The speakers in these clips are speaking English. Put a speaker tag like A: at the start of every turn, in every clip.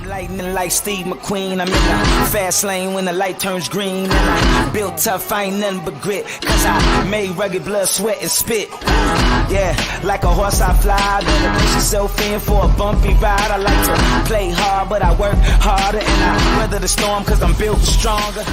A: Lightning like Steve McQueen. I'm in the fast lane when the light turns green. And I built tough, I ain't nothing but grit. Cause I made rugged blood, sweat, and spit. Yeah, like a horse I fly. Better push yourself in for a bumpy ride. I like to play hard, but I work harder. And I weather the storm cause I'm built stronger.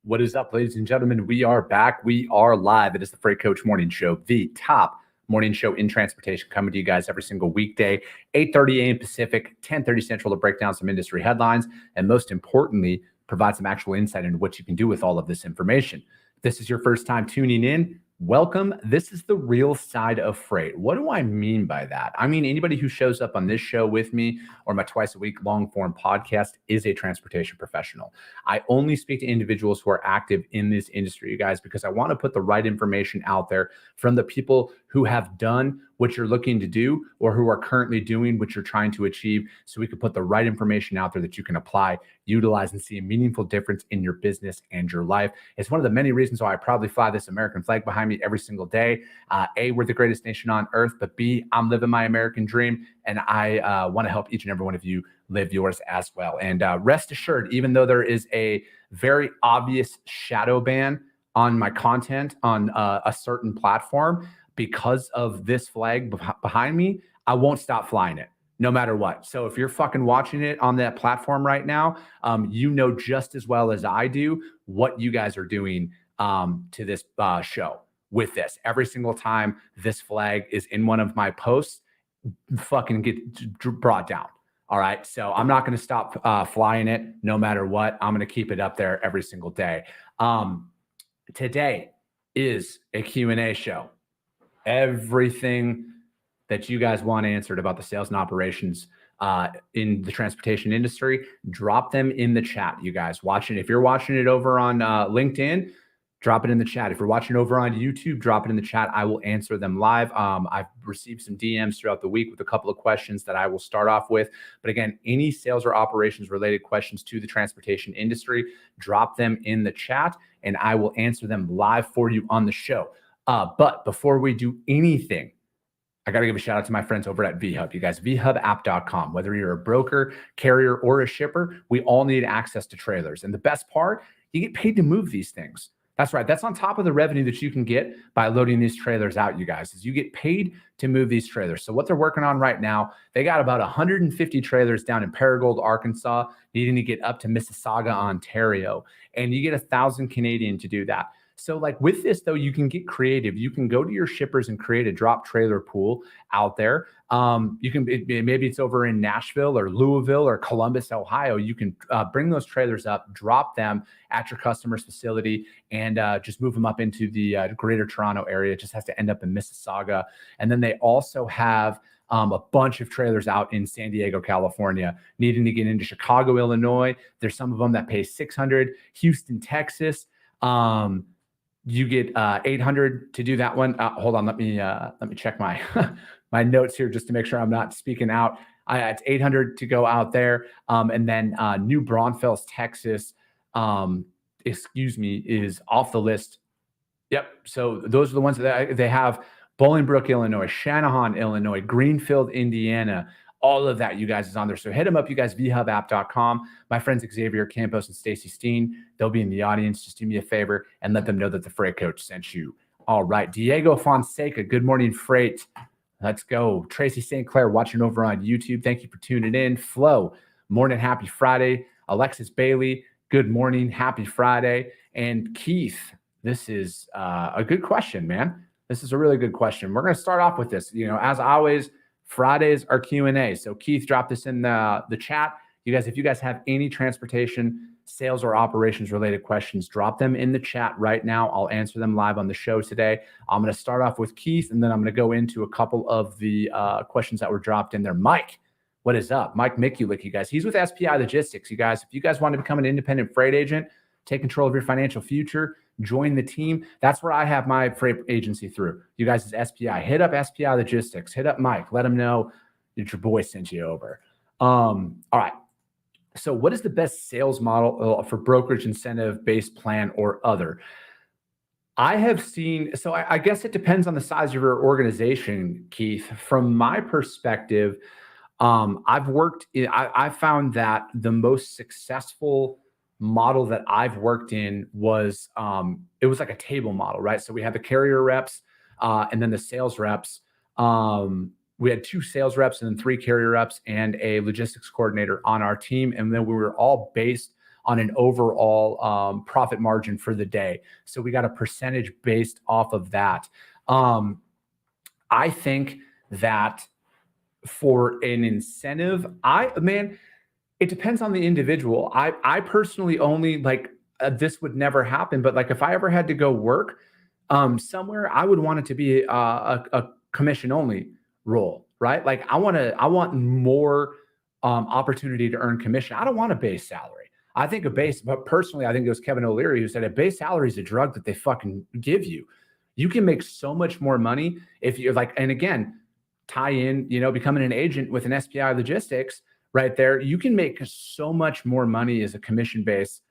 B: What is up, ladies and gentlemen? We are back. We are live. It is the Freight Coach Morning Show, the top morning show in transportation, coming to you guys every single weekday, 8:30 a.m. Pacific, 10:30 Central, to break down some industry headlines and, most importantly, provide some actual insight into what you can do with all of this information. If this is your first time tuning in, welcome. This is the real side of freight. What do I mean by that? I mean, anybody who shows up on this show with me or my twice a week long form podcast is a transportation professional. I only speak to individuals who are active in this industry, you guys, because I want to put the right information out there from the people who have done what you're looking to do or who are currently doing what you're trying to achieve, so we can put the right information out there that you can apply, utilize, and see a meaningful difference in your business and your life. It's one of the many reasons why I proudly fly this American flag behind me every single day. A, we're the greatest nation on earth, but B, I'm living my American dream, and I want to help each and every one of you live yours as well. And rest assured, even though there is a very obvious shadow ban on my content on a certain platform, because of this flag behind me, I won't stop flying it no matter what. So if you're fucking watching it on that platform right now, you know just as well as I do what you guys are doing to this show with this. Every single time this flag is in one of my posts, fucking get brought down. All right. So I'm not going to stop flying it no matter what. I'm going to keep it up there every single day. Today is a Q&A show. Everything that you guys want answered about the sales and operations in the transportation industry, drop them in the chat, you guys. If you're watching it over on LinkedIn, drop it in the chat. If you're watching over on YouTube, drop it in the chat. I will answer them live. I've received some DMs throughout the week with a couple of questions that I will start off with. But again, any sales or operations related questions to the transportation industry, drop them in the chat and I will answer them live for you on the show. But before we do anything, I got to give a shout out to my friends over at VHub. You guys, vhubapp.com. Whether you're a broker, carrier, or a shipper, we all need access to trailers. And the best part, you get paid to move these things. That's right. That's on top of the revenue that you can get by loading these trailers out, you guys, is you get paid to move these trailers. So what they're working on right now, they got about 150 trailers down in Paragould, Arkansas, needing to get up to Mississauga, Ontario. And you get 1,000 Canadian to do that. So like with this, though, you can get creative. You can go to your shippers and create a drop trailer pool out there. You can, maybe it's over in Nashville or Louisville or Columbus, Ohio. You can bring those trailers up, drop them at your customer's facility, and just move them up into the greater Toronto area. It just has to end up in Mississauga. And then they also have a bunch of trailers out in San Diego, California, needing to get into Chicago, Illinois. There's some of them that pay $600. Houston, Texas. You get 800 to do that one. Hold on, let me check my my notes here just to make sure I'm not speaking out. It's 800 to go out there, and then New Braunfels, Texas, is off the list. Yep. So those are the ones that they have: Bolingbrook, Illinois; Channahon, Illinois; Greenfield, Indiana. All of that, you guys, is on there. So hit them up, you guys, vhubapp.com. My friends Xavier Campos and Stacy Steen, they'll be in the audience. Just do me a favor and let them know that the Freight Coach sent you. All right. Diego Fonseca, good morning, Freight. Let's go. Tracy St. Clair, watching over on YouTube. Thank you for tuning in. Flo, morning, happy Friday. Alexis Bailey, good morning, happy Friday. And Keith, this is a good question, man. This is a really good question. We're going to start off with this. You know, as always, Fridays are Q&A. So Keith, drop this in the chat. You guys, if you guys have any transportation, sales, or operations related questions, drop them in the chat right now. I'll answer them live on the show today. I'm going to start off with Keith, and then I'm going to go into a couple of the questions that were dropped in there. Mike, what is up? Mike Mikulik, you guys. He's with SPI Logistics. You guys, if you guys want to become an independent freight agent, take control of your financial future, join the team. That's where I have my freight agency through. You guys is SPI. Hit up SPI Logistics. Hit up Mike. Let him know that your boy sent you over. All right. So what is the best sales model for brokerage incentive-based plan or other? I have seen, so I guess it depends on the size of your organization, Keith. From my perspective, I found that the most successful model that I've worked in was, it was like a table model, right? So we had the carrier reps, and then the sales reps. We had 2 sales reps and then 3 carrier reps and a logistics coordinator on our team. And then we were all based on an overall profit margin for the day. So we got a percentage based off of that. I think that for an incentive, it depends on the individual. I personally only this would never happen, but like if I ever had to go work somewhere, I would want it to be a commission only role, right? Like I want more opportunity to earn commission. I don't want a base salary. But personally, I think it was Kevin O'Leary who said a base salary is a drug that they fucking give you. You can make so much more money if you're like, and again, tie in, becoming an agent with an SPI logistics right there. You can make so much more money as a commission-based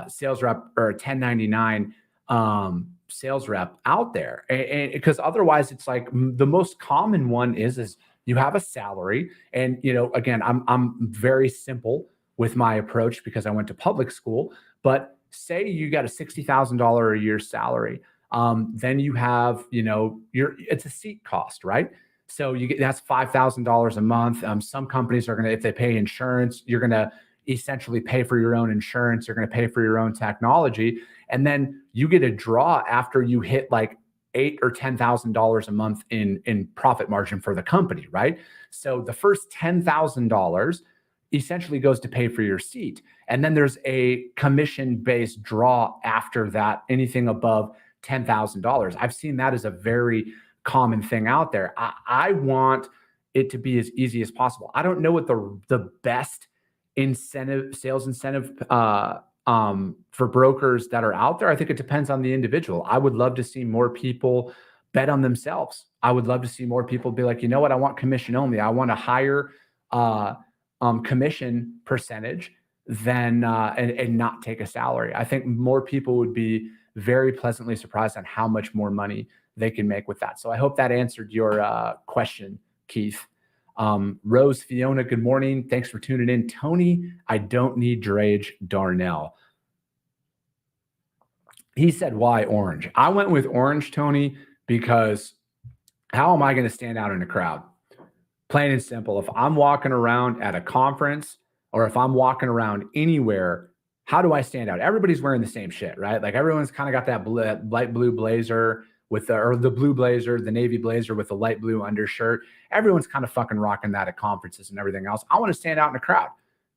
B: sales rep or a 1099 sales rep out there. And because otherwise it's like the most common one is you have a salary. And, again, I'm very simple with my approach because I went to public school, but say you got a $60,000 a year salary. Then you have, it's a seat cost, right? So that's $5,000 a month. Some companies are if they pay insurance, you're going to essentially pay for your own insurance. You're going to pay for your own technology. And then you get a draw after you hit like $8,000 or $10,000 a month in profit margin for the company, right? So the first $10,000 essentially goes to pay for your seat. And then there's a commission-based draw after that, anything above $10,000. I've seen that as a very common thing out there. I want it to be as easy as possible. I don't know what the best sales incentive for brokers that are out there. I think it depends on the individual. I would love to see more people bet on themselves. I would love to see more people be like, you know what? I want commission only. I want a higher commission percentage than and not take a salary. I think more people would be very pleasantly surprised on how much more money they can make with that. So I hope that answered your question, Keith. Rose Fiona, good morning. Thanks for tuning in. Tony, I don't need Drage Darnell. He said, why orange? I went with orange, Tony, because how am I going to stand out in a crowd? Plain and simple. If I'm walking around at a conference or if I'm walking around anywhere, how do I stand out? Everybody's wearing the same shit, right? Like everyone's kind of got that light blue blazer or the blue blazer, the navy blazer with the light blue undershirt. Everyone's kind of fucking rocking that at conferences and everything else. I want to stand out in a crowd.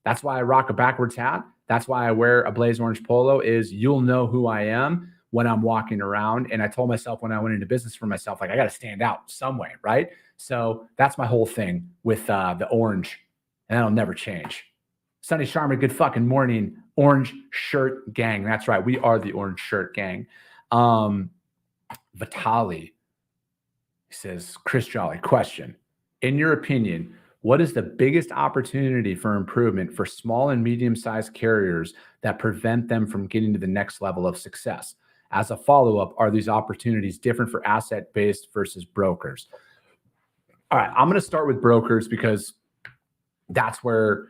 B: That's why I rock a backwards hat. That's why I wear a blaze orange polo is you'll know who I am when I'm walking around. And I told myself when I went into business for myself, like I got to stand out some way, right? So that's my whole thing with the orange, and that'll never change. Sonny Sharma, good fucking morning. Orange shirt gang. That's right. We are the orange shirt gang. Vitali says, Chris Jolly, question. In your opinion, what is the biggest opportunity for improvement for small and medium-sized carriers that prevent them from getting to the next level of success? As a follow-up, are these opportunities different for asset-based versus brokers? All right, I'm going to start with brokers because that's where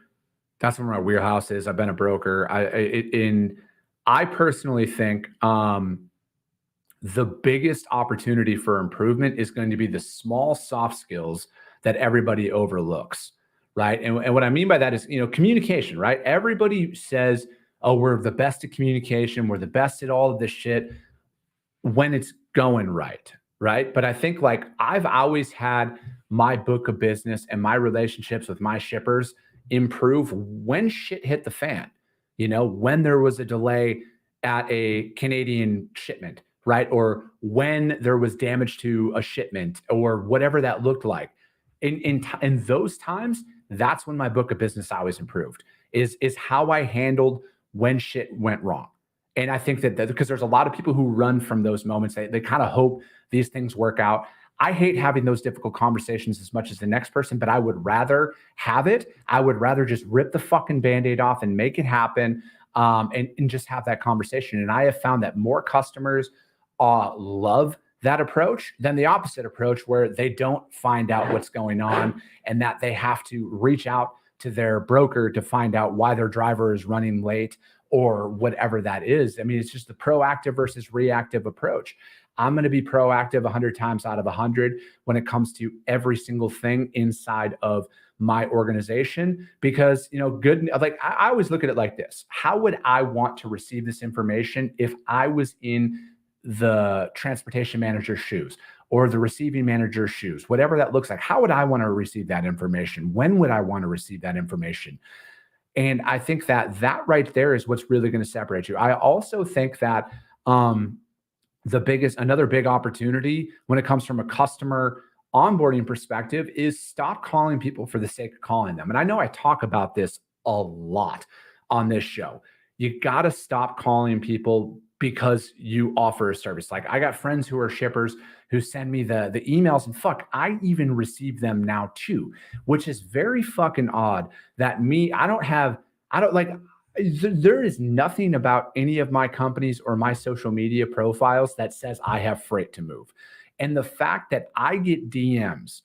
B: my wheelhouse is. I've been a broker. I personally think the biggest opportunity for improvement is going to be the small soft skills that everybody overlooks, right? And what I mean by that is, communication, right? Everybody says, oh, we're the best at communication. We're the best at all of this shit when it's going right, right? But I think like I've always had my book of business and my relationships with my shippers improve when shit hit the fan, when there was a delay at a Canadian shipment, right? Or when there was damage to a shipment or whatever that looked like. In those times, that's when my book of business always improved, is how I handled when shit went wrong. And I think that because there's a lot of people who run from those moments, they kind of hope these things work out. I hate having those difficult conversations as much as the next person, but I would rather have it. I would rather just rip the fucking Band-Aid off and make it happen and just have that conversation. And I have found that more customers love that approach than the opposite approach where they don't find out what's going on and that they have to reach out to their broker to find out why their driver is running late or whatever that is. I mean, it's just the proactive versus reactive approach. I'm going to be proactive 100 times out of 100 when it comes to every single thing inside of my organization, because, I always look at it like this. How would I want to receive this information if I was in the transportation manager's shoes or the receiving manager's shoes, whatever that looks like? How would I want to receive that information? When would I want to receive that information? And I think that right there is what's really going to separate you. I also think that another big opportunity when it comes from a customer onboarding perspective is stop calling people for the sake of calling them. And I know I talk about this a lot on this show. You got to stop calling people because you offer a service. Like, I got friends who are shippers who send me the emails, and I even receive them now too, which is very fucking odd that there is nothing about any of my companies or my social media profiles that says I have freight to move. And the fact that I get DMs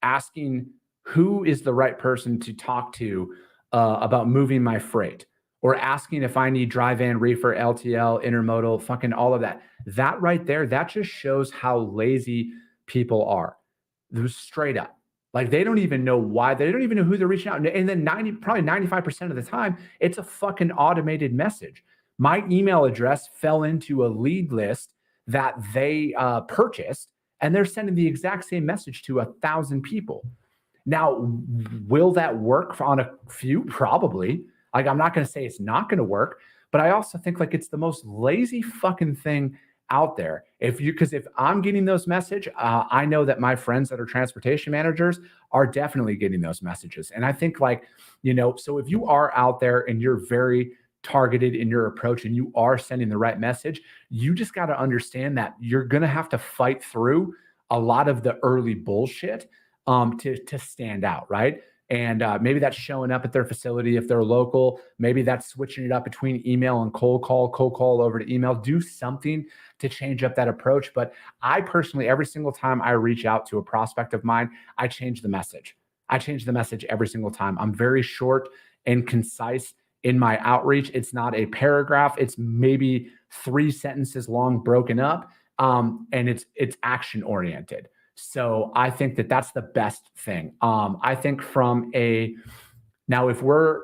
B: asking who is the right person to talk to about moving my freight, or asking if I need dry van, reefer, LTL, intermodal, fucking all of that. That right there, that just shows how lazy people are. They're straight up. Like, they don't even know why. They don't even know who they're reaching out. And then probably 95% of the time, it's a fucking automated message. My email address fell into a lead list that they purchased, and they're sending the exact same message to 1,000 people. Now, will that work on a few? Probably. Like, I'm not going to say it's not going to work, but I also think it's the most lazy fucking thing out there. Because if I'm getting those messages, I know that my friends that are transportation managers are definitely getting those messages. And I think so if you are out there and you're very targeted in your approach and you are sending the right message, you just got to understand that you're going to have to fight through a lot of the early bullshit to stand out, right? And maybe that's showing up at their facility if they're local. Maybe that's switching it up between email and cold call over to email. Do something to change up that approach. But I personally, every single time I reach out to a prospect of mine, I change the message. I change the message every single time. I'm very short and concise in my outreach. It's not a paragraph. It's maybe 3 sentences long, broken up, and it's action oriented. So I think that that's the best thing. I think now if we're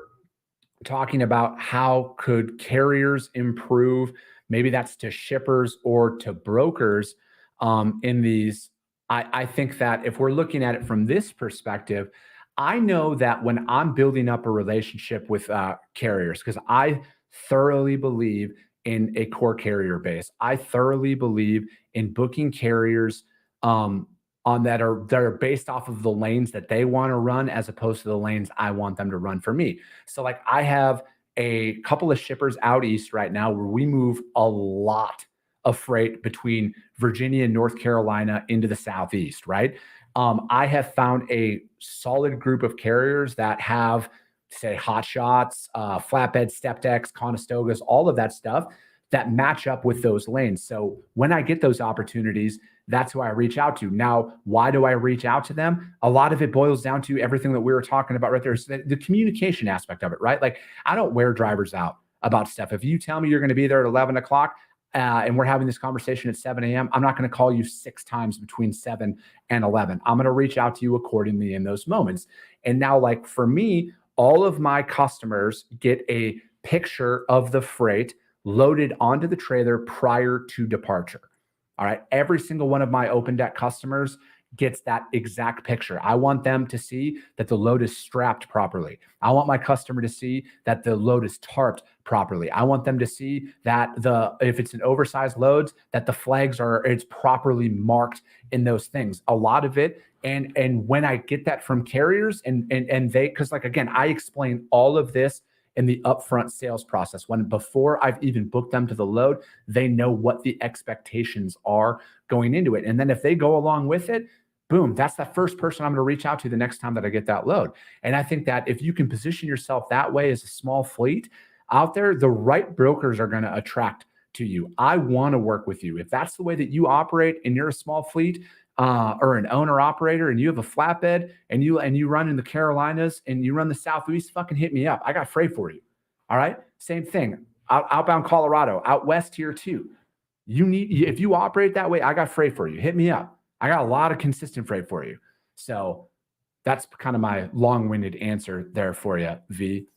B: talking about how could carriers improve, maybe that's to shippers or to brokers in these. I think that if we're looking at it from this perspective, I know that when I'm building up a relationship with carriers, because I thoroughly believe in a core carrier base. I thoroughly believe in booking carriers that are based off of the lanes that they want to run as opposed to the lanes I want them to run for me. So I have a couple of shippers out east right now where we move a lot of freight between Virginia and North Carolina into the Southeast, right? I have found a solid group of carriers that have, say, hot shots, flatbed, step decks, Conestogas, all of that stuff that match up with those lanes. So when I get those opportunities, that's who I reach out to. Now, why do I reach out to them? A lot of it boils down to everything that we were talking about right there. So the communication aspect of it, right? I don't wear drivers out about stuff. If you tell me you're going to be there at 11 o'clock and we're having this conversation at 7 a.m., I'm not going to call you 6 times between 7 and 11. I'm going to reach out to you accordingly in those moments. And now, for me, all of my customers get a picture of the freight loaded onto the trailer prior to departure. All right. Every single one of my open deck customers gets that exact picture. I want them to see that the load is strapped properly. I want my customer to see that the load is tarped properly. I want them to see that if it's an oversized load, that the flags it's properly marked in those things. A lot of it. And when I get that from carriers and because again, I explain all of this in the upfront sales process. Before I've even booked them to the load, they know what the expectations are going into it. And then if they go along with it, boom, that's the first person I'm going to reach out to the next time that I get that load. And I think that if you can position yourself that way as a small fleet out there, the right brokers are going to attract to you. I want to work with you. If that's the way that you operate and you're a small fleet or an owner operator and you have a flatbed and you run in the Carolinas and you run the Southeast, fucking hit me up. I got freight for you. All right. Same thing. Outbound Colorado, out west here too. If you operate that way, I got freight for you. Hit me up. I got a lot of consistent freight for you. So that's kind of my long-winded answer there for you, V.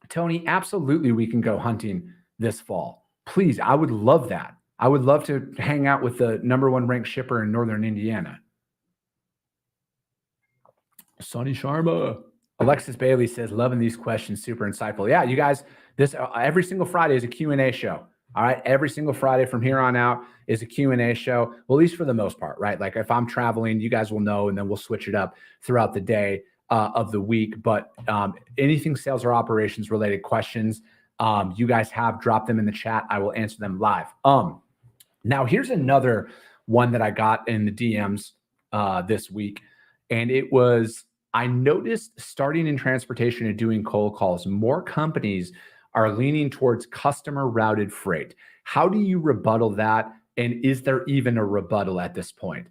B: Tony, absolutely we can go hunting this fall. Please, I would love that. I would love to hang out with the #1 ranked shipper in Northern Indiana. Sonny Sharma. Alexis Bailey says, loving these questions, super insightful. Yeah, you guys, this every single Friday is a Q&A show. All right, every single Friday from here on out is a Q&A show, well, at least for the most part, right? Like if I'm traveling, you guys will know, and then we'll switch it up throughout the day of the week. But anything sales or operations related questions, you guys have, dropped them in the chat. I will answer them live. Now, here's another one that I got in the DMs this week, and it was, I noticed starting in transportation and doing cold calls, more companies are leaning towards customer routed freight. How do you rebuttal that? And is there even a rebuttal at this point?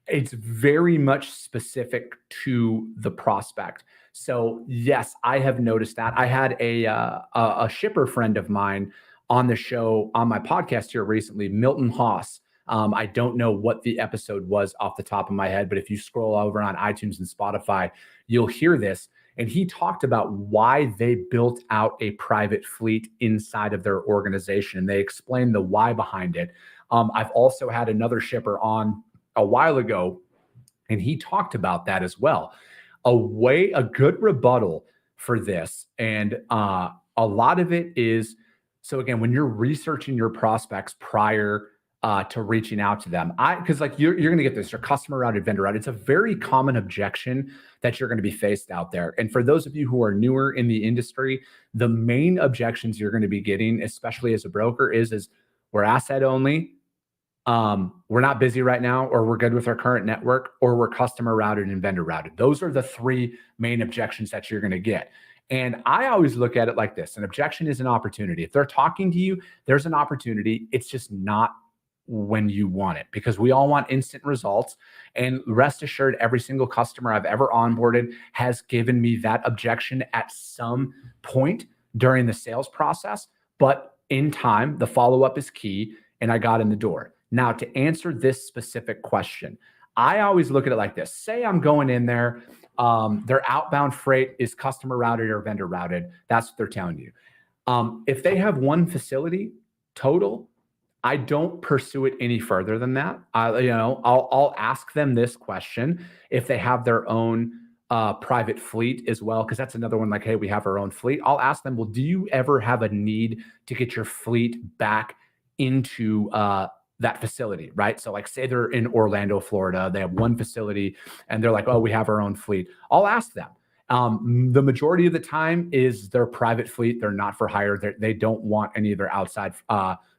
B: It's very much specific to the prospect. So yes, I have noticed that. I had a shipper friend of mine on the show, on my podcast here recently, Milton Haas. I don't know what the episode was off the top of my head, but if you scroll over on iTunes and Spotify, you'll hear this. And he talked about why they built out a private fleet inside of their organization. And they explained the why behind it. I've also had another shipper on a while ago, and he talked about that as well. A good rebuttal for this. And a lot of it is, so again, when you're researching your prospects prior to reaching out to them, because like you're going to get this, your customer routed, vendor routed. It's a very common objection that you're going to be faced out there. And for those of you who are newer in the industry, the main objections you're going to be getting, especially as a broker, is we're asset only. We're not busy right now, or we're good with our current network, or we're customer routed and vendor routed. Those are the three main objections that you're going to get. And I always look at it like this. An objection is an opportunity. If they're talking to you, there's an opportunity. It's just not when you want it, because we all want instant results. And rest assured, every single customer I've ever onboarded has given me that objection at some point during the sales process. But in time, the follow-up is key, and I got in the door. Now, to answer this specific question, I always look at it like this. Say I'm going in there, their outbound freight is customer routed or vendor routed. That's what they're telling you. If they have one facility total, I don't pursue it any further than that. I'll ask them this question if they have their own private fleet as well, because that's another one. Like, hey, we have our own fleet. I'll ask them, well, do you ever have a need to get your fleet back into that facility, right? So like say they're in Orlando, Florida, they have one facility and they're like, oh, we have our own fleet. I'll ask them. The majority of the time is their private fleet. They're not for hire. They don't want any of their outside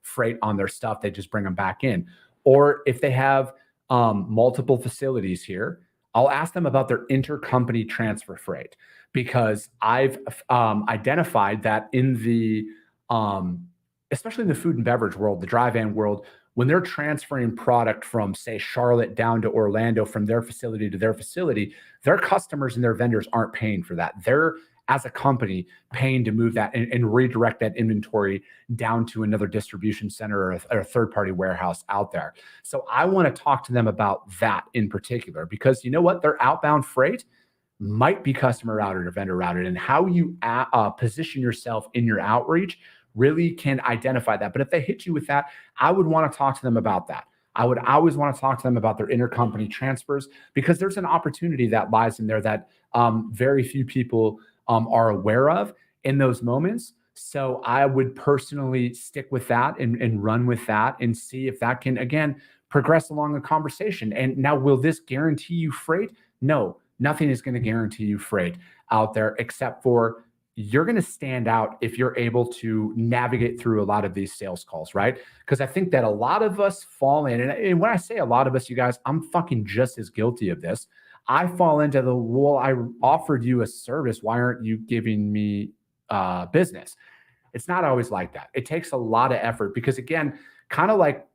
B: freight on their stuff. They just bring them back in. Or if they have multiple facilities here, I'll ask them about their intercompany transfer freight, because I've identified that in the, especially in the food and beverage world, the dry van world, when they're transferring product from, say, Charlotte down to Orlando from their facility to their facility, their customers and their vendors aren't paying for that. They're, as a company, paying to move that and redirect that inventory down to another distribution center or a third-party warehouse out there. So I want to talk to them about that in particular, because you know what? Their outbound freight might be customer routed or vendor routed, and how you position yourself in your outreach really can identify that. But if they hit you with that, I would want to talk to them about that. I would always want to talk to them about their intercompany transfers, because there's an opportunity that lies in there that very few people are aware of in those moments. So I would personally stick with that and run with that and see if that can, again, progress along the conversation. And now, will this guarantee you freight? No, nothing is going to guarantee you freight out there, except for you're going to stand out if you're able to navigate through a lot of these sales calls, right? Because I think that a lot of us fall in, and when I say a lot of us, you guys, I'm fucking just as guilty of this. I fall into the, well, I offered you a service. Why aren't you giving me business? It's not always like that. It takes a lot of effort because, again, kind of like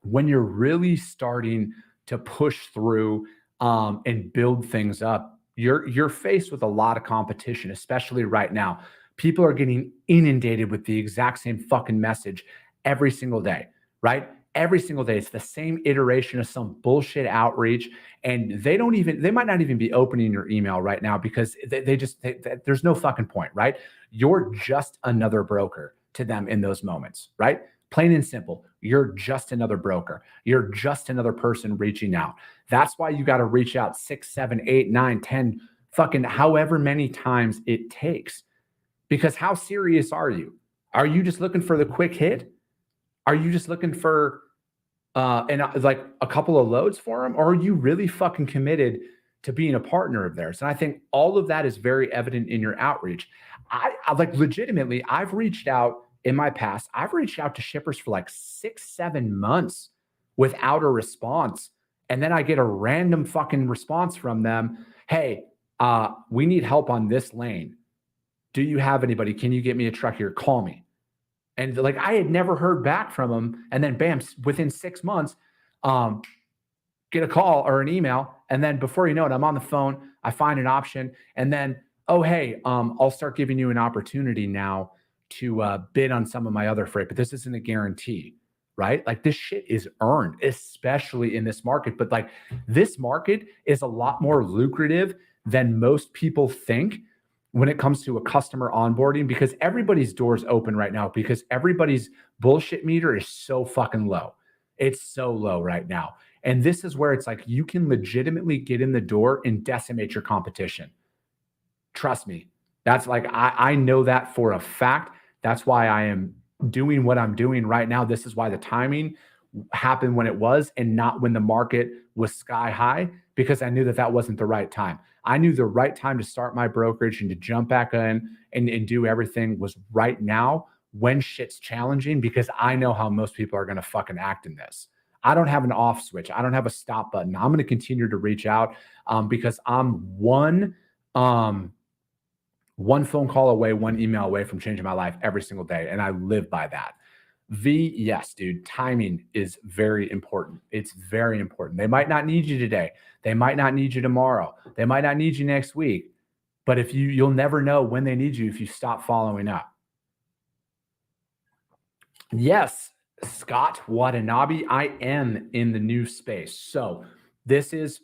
B: when you're really starting to push through and build things up, you're faced with a lot of competition, especially right now. People are getting inundated with the exact same fucking message every single day, right? Every single day. It's the same iteration of some bullshit outreach. And they might not even be opening your email right now because there's no fucking point, right? You're just another broker to them in those moments, right? Plain and simple. You're just another broker. You're just another person reaching out. That's why you got to reach out 6, 7, 8, 9, 10, fucking however many times it takes. Because how serious are you? Are you just looking for the quick hit? Are you just looking for like a couple of loads for them? Or are you really fucking committed to being a partner of theirs? And I think all of that is very evident in your outreach. I like legitimately, I've reached out in my past. I've reached out to shippers for like 6, 7 months without a response. And then I get a random fucking response from them. Hey, we need help on this lane. Do you have anybody? Can you get me a truck here? Call me. And like, I had never heard back from them. And then bam, within 6 months, get a call or an email. And then before you know it, I'm on the phone. I find an option. And then, oh, hey, I'll start giving you an opportunity now to bid on some of my other freight, but this isn't a guarantee, right? Like this shit is earned, especially in this market. But like this market is a lot more lucrative than most people think when it comes to a customer onboarding, because everybody's doors open right now because everybody's bullshit meter is so fucking low. It's so low right now. And this is where it's like you can legitimately get in the door and decimate your competition. Trust me. That's like, I know that for a fact. That's why I am doing what I'm doing right now. This is why the timing happened when it was and not when the market was sky high, because I knew that that wasn't the right time. I knew the right time to start my brokerage and to jump back in and do everything was right now when shit's challenging, because I know how most people are going to fucking act in this. I don't have an off switch. I don't have a stop button. I'm going to continue to reach out because I'm one phone call away, one email away from changing my life every single day. And I live by that. Yes, dude, timing is very important. It's very important. They might not need you today. They might not need you tomorrow. They might not need you next week. But if you'll never know when they need you if you stop following up. Yes, Scott Watanabe, I am in the new space. So this is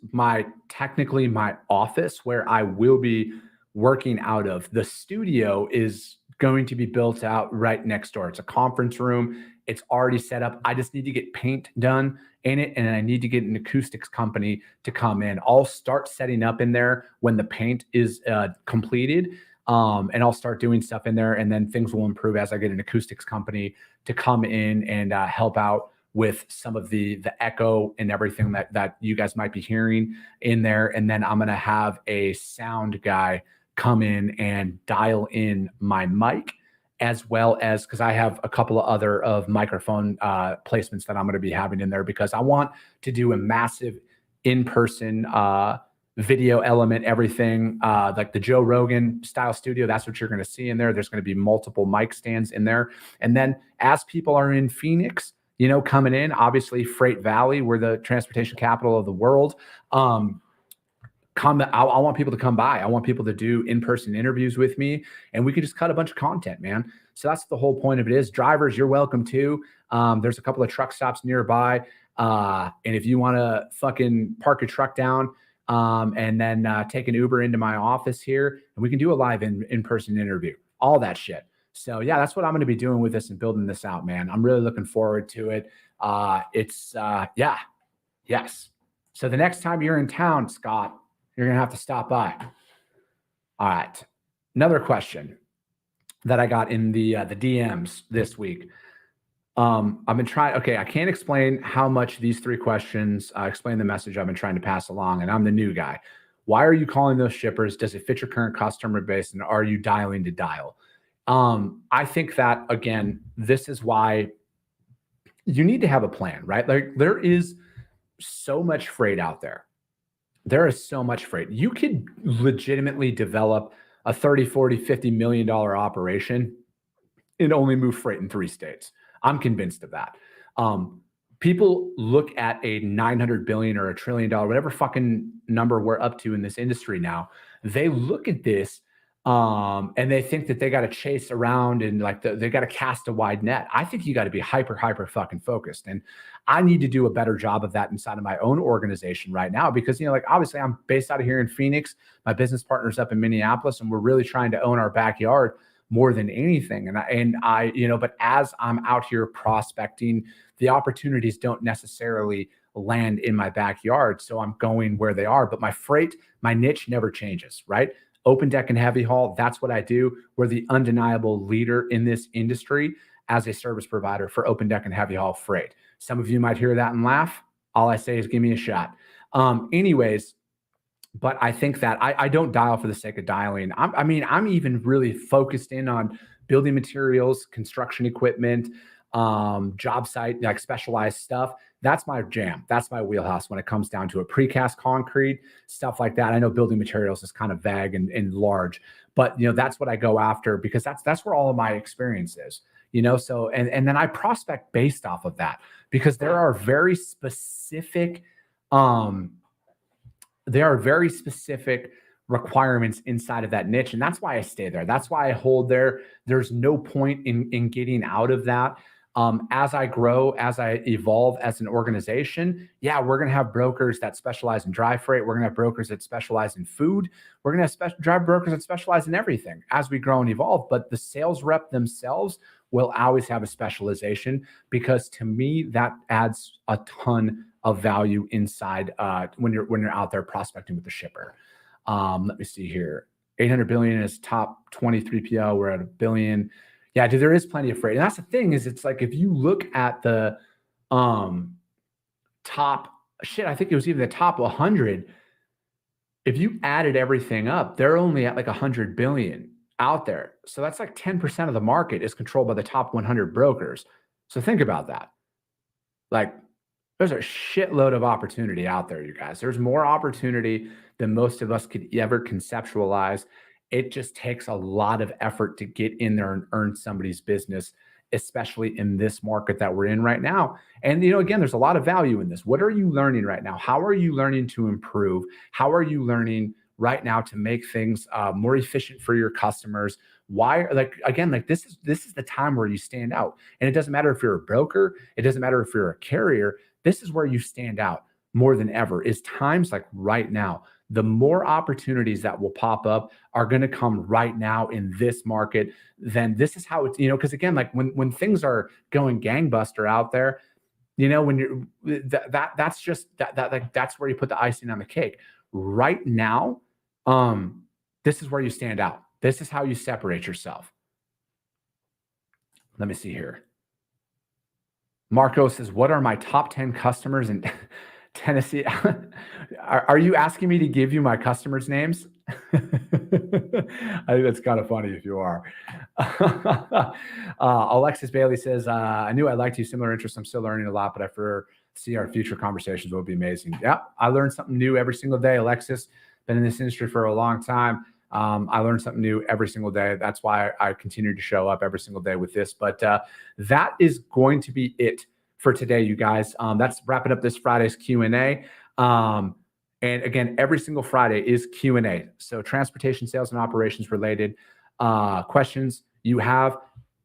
B: technically my office where I will be working out of. The studio is going to be built out right next door. It's a conference room. It's already set up. I just need to get paint done in it, and I need to get an acoustics company to come in. I'll start setting up in there when the paint is completed, and I'll start doing stuff in there, and then things will improve as I get an acoustics company to come in and help out with some of the echo and everything that you guys might be hearing in there. And then I'm going to have a sound guy come in and dial in my mic, as well as, because I have a couple of other microphone placements that I'm going to be having in there, because I want to do a massive in-person video element, everything like the Joe Rogan style studio. That's what you're going to see in there. There's going to be multiple mic stands in there. And then as people are in Phoenix, coming in, obviously Freight Valley, we're the transportation capital of the world. I want people to come by. I want people to do in-person interviews with me, and we can just cut a bunch of content, man. So that's the whole point of it is. Drivers, you're welcome too. There's a couple of truck stops nearby. And if you want to fucking park your truck down and then take an Uber into my office here, and we can do a live in-person interview, all that shit. So yeah, that's what I'm going to be doing with this and building this out, man. I'm really looking forward to it. Yes. So the next time you're in town, Scott, you're going to have to stop by. All right. Another question that I got in the DMs this week. I've been trying. Okay. I can't explain how much these 3 questions explain the message I've been trying to pass along. And I'm the new guy. Why are you calling those shippers? Does it fit your current customer base? And are you dialing to dial? I think that, again, this is why you need to have a plan, right? Like there is so much freight out there. There is so much freight. You could legitimately develop a $30, $40, $50 million operation and only move freight in 3 states. I'm convinced of that. People look at a 900 billion or $1 trillion, whatever fucking number we're up to in this industry now. They look at this and they think that they got to chase around and like they got to cast a wide net. I think you got to be hyper fucking focused. And I need to do a better job of that inside of my own organization right now because, you know, like obviously I'm based out of here in Phoenix. My business partner's up in Minneapolis, and we're really trying to own our backyard more than anything. And I, you know, but as I'm out here prospecting, the opportunities don't necessarily land in my backyard. So I'm going where they are, but my freight, my niche never changes, right? Open deck and heavy haul. That's what I do. We're the undeniable leader in this industry as a service provider for open deck and heavy haul freight. Some of you might hear that and laugh. All I say is give me a shot. Anyways, but I think that I don't dial for the sake of dialing. I'm even really focused in on building materials, construction equipment, job site, like specialized stuff. That's my jam. That's my wheelhouse when it comes down to a precast concrete, stuff like that. I know building materials is kind of vague and large, but you know, that's what I go after because that's where all of my experience is, you know? So, and then I prospect based off of that because there are very specific, requirements inside of that niche. And that's why I stay there. That's why I hold there. There's no point in getting out of that. As I grow, as I evolve as an organization, yeah, we're going to have brokers that specialize in dry freight. We're going to have brokers that specialize in food. We're going to have drive brokers that specialize in everything as we grow and evolve. But the sales rep themselves will always have a specialization because to me, that adds a ton of value inside when you're out there prospecting with the shipper. Let me see here. 800 billion is top 20 3PL. We're at $1 billion. Yeah, dude, there is plenty of freight. And that's the thing is it's like if you look at the top shit, I think it was even the top 100. If you added everything up, they're only at like 100 billion out there. So that's like 10% of the market is controlled by the top 100 brokers. So think about that. Like there's a shitload of opportunity out there, you guys. There's more opportunity than most of us could ever conceptualize. It just takes a lot of effort to get in there and earn somebody's business, especially in this market that we're in right now. And, you know, again, there's a lot of value in this. What are you learning right now? How are you learning to improve? How are you learning right now to make things more efficient for your customers? Why, like, again, like this is the time where you stand out. And it doesn't matter if you're a broker. It doesn't matter if you're a carrier. This is where you stand out more than ever is times like right now. The more opportunities that will pop up are going to come right now in this market. Then this is how it's, you know, because again, like when things are going gangbuster out there, you know, when you're that's just like that's where you put the icing on the cake. Right now, this is where you stand out. This is how you separate yourself. Let me see here. Marco says, "What are my top 10 customers in Tennessee?" Are you asking me to give you my customers' names? I think that's kind of funny if you are. Alexis Bailey says, "I knew I liked you. Similar interests. I'm still learning a lot, but I foresee our future conversations will be amazing." Yeah, I learn something new every single day. Alexis, been in this industry for a long time. I learn something new every single day. That's why I continue to show up every single day with this. But that is going to be it for today, you guys. That's wrapping up this Friday's Q&A. And again, every single Friday is Q&A. So transportation, sales, and operations related questions you have,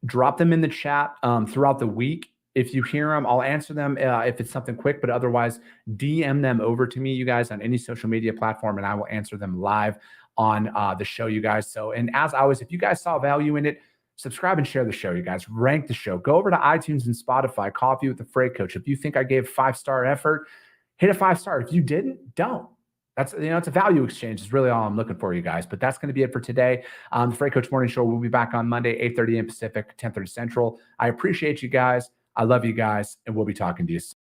B: drop them in the chat throughout the week. If you hear them, I'll answer them if it's something quick, but otherwise DM them over to me, you guys, on any social media platform, and I will answer them live on the show, you guys. So, and as always, if you guys saw value in it, subscribe and share the show, you guys. Rank the show. Go over to iTunes and Spotify, Coffee with the Freight Coach. If you think I gave 5-star effort, hit a 5-star. If you didn't, don't. That's, you know, it's a value exchange is really all I'm looking for, you guys. But that's going to be it for today. The Freight Coach Morning Show will be back on Monday, 8:30 a.m. Pacific, 10:30 Central. I appreciate you guys. I love you guys, and we'll be talking to you soon.